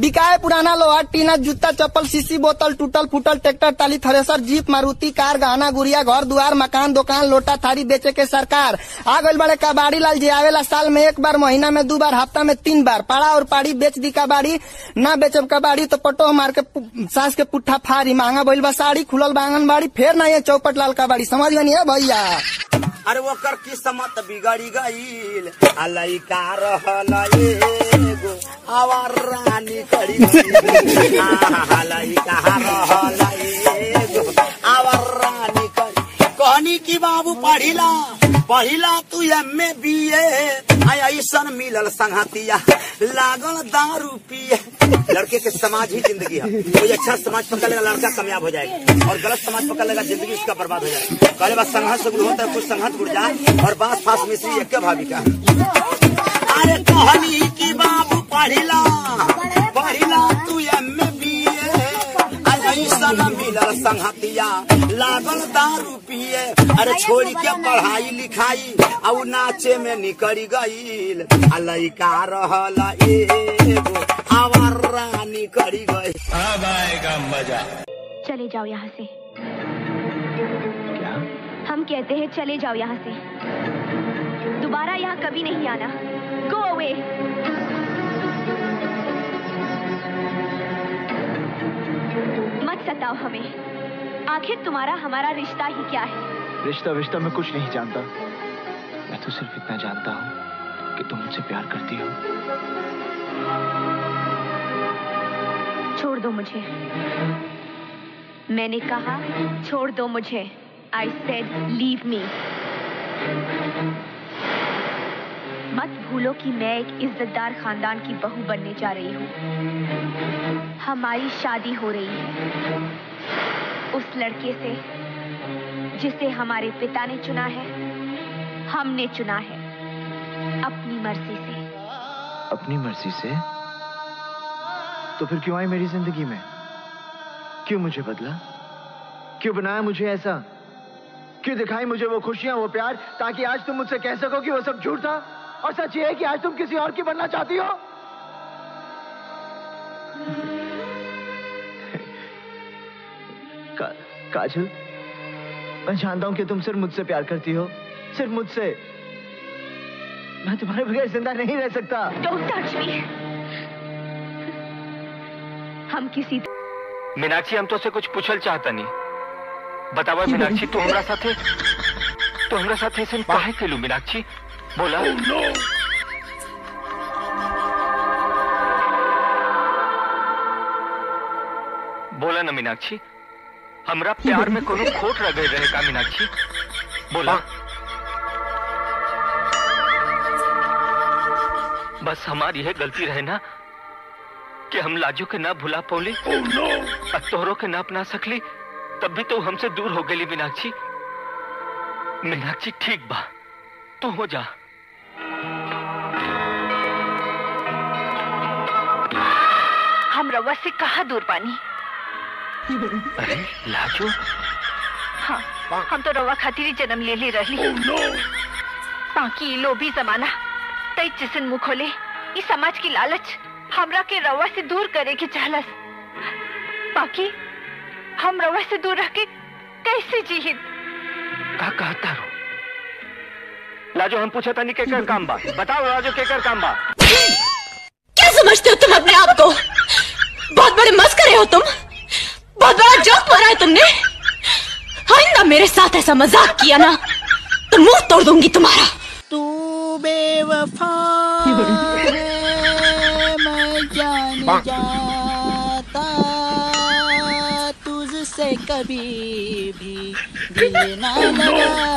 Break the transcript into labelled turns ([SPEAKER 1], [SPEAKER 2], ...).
[SPEAKER 1] बिकाए पुराना लोहा टीना जूता चप्पल शीशी बोतल टूटल फूटल ट्रैक्टर टाली थ्रेसर जीप मारुति कार गहना गुड़िया घर दुआर मकान दुकान लोटा थारी बेचे के सरकार आ गइल बड़े कबाड़ी लाल जे आवेला साल में 1 बार महीना में 2 बार हफ्ता में 3 बार पाड़ा और पाड़ी बेच दी कबाड़ी ना बेचब कबाड़ी तो पटो मार के सास के पुट्ठा फारी महंगा भइल बा साड़ी खुलल बा आंगनबाड़ी फेर ना ये चौपट लाल कबाड़ी समझ गनी है भैया।
[SPEAKER 2] अरे वो कर किस्मत बिगड़ी गईल अलई का रहल एगो आवर रानी करी अलई का रहल एगो आवर रानी करी कहनी की बाबू पढ़िला तू एमए बीए ऐसन मिलल संगतिया लागल दारू पिए। लड़के के समाज ही जिंदगी है, कोई अच्छा समाज पकड़ लेगा लड़का कामयाब हो जाएगा और गलत समाज पकड़ लेगा जिंदगी उसका बर्बाद हो जाएगा। पहले बात संघर्ष शुरू होता है, कुछ संघर्ष उड़ जाए और बात फांस मिश्री एक भाभी का। अरे कहनी की बाबू पढ़िला तू एमए बीए ऐसन मिलल संगतिया लागल दारू पिए। अरे छोड़ के पढ़ाई लिखाई और नाचे में निकली गईल लइका रहल एगो आवर रानी करी गई।
[SPEAKER 3] अब आएगा मजा।
[SPEAKER 4] चले जाओ यहाँ से।
[SPEAKER 3] क्या?
[SPEAKER 4] हम कहते हैं चले जाओ यहाँ से, दोबारा यहाँ कभी नहीं आना। Go away. मत सताओ हमें, आखिर तुम्हारा हमारा रिश्ता ही क्या है?
[SPEAKER 3] रिश्ता मैं कुछ नहीं जानता, मैं तो सिर्फ इतना जानता हूँ कि तुम मुझसे प्यार करती हो।
[SPEAKER 4] छोड़ दो मुझे, मैंने कहा छोड़ दो मुझे। I said leave me। मत भूलो कि मैं एक इज्जतदार खानदान की बहू बनने जा रही हूँ। हमारी शादी हो रही है उस लड़के से जिसे हमारे पिता ने चुना है, हमने चुना है अपनी मर्जी से।
[SPEAKER 3] अपनी मर्जी से? तो फिर क्यों आई मेरी जिंदगी में? क्यों मुझे बदला? क्यों बनाया मुझे ऐसा? क्यों दिखाई मुझे वो खुशियां वो प्यार ताकि आज तुम मुझसे कह सको कि वो सब झूठ था और सच ये है कि आज तुम किसी और की बनना चाहती हो? काजल, मैं जानता हूं कि तुम सिर्फ मुझसे प्यार करती हो, सिर्फ मुझसे। मैं तुम्हारे बगैर जिंदा नहीं रह सकता।
[SPEAKER 4] Don't touch me। हम किसी
[SPEAKER 5] मीनाक्षी, हम तो से कुछ पूछल चाहता नहीं। बतावा मीनाक्षी, तू हमरा साथे ऐसे काहे केलू? मीनाक्षी बोला। बोला ना मीनाक्षी, हमरा प्यार में कोनो खोट रह गई रहेगा? मीनाक्षी बोला। बस हमारी यह गलती रहे ना कि हम लाजू के ना भुला पौली और तोहरों के ना अपना सकली, तब भी तो हमसे दूर हो गई। मीनाक्षी ठीक बा, तू हो जा।
[SPEAKER 4] हम रवा से कहाँ दूर पानी?
[SPEAKER 5] अरे लाजू,
[SPEAKER 4] हाँ, हम तो रवा खातिर ही जन्म ले रही। बाकी लोभी जमाना तई जिसन मुंह खोले, ये समाज की लालच हमरा के रवा से दूर करे के चाहलस। बाकी हम रवा से दूर रह के कैसे जीहित?
[SPEAKER 5] का कहता रो? लाजो, हम पूछा था नहीं केकर काम बा, बताओ लाजो केकर काम बा?
[SPEAKER 6] क्या समझते हो तुम अपने आप को? बहुत बड़े मस्करे हो तुम, बहुत बड़ा जोक मारा है तुमने। आइंदा मेरे साथ ऐसा मजाक किया ना तो मुंह तोड़ दूंगी तुम्हारा।
[SPEAKER 1] तू बेवफा है, मैं जान जाता, तुझसे कभी भी दिल ना लगा।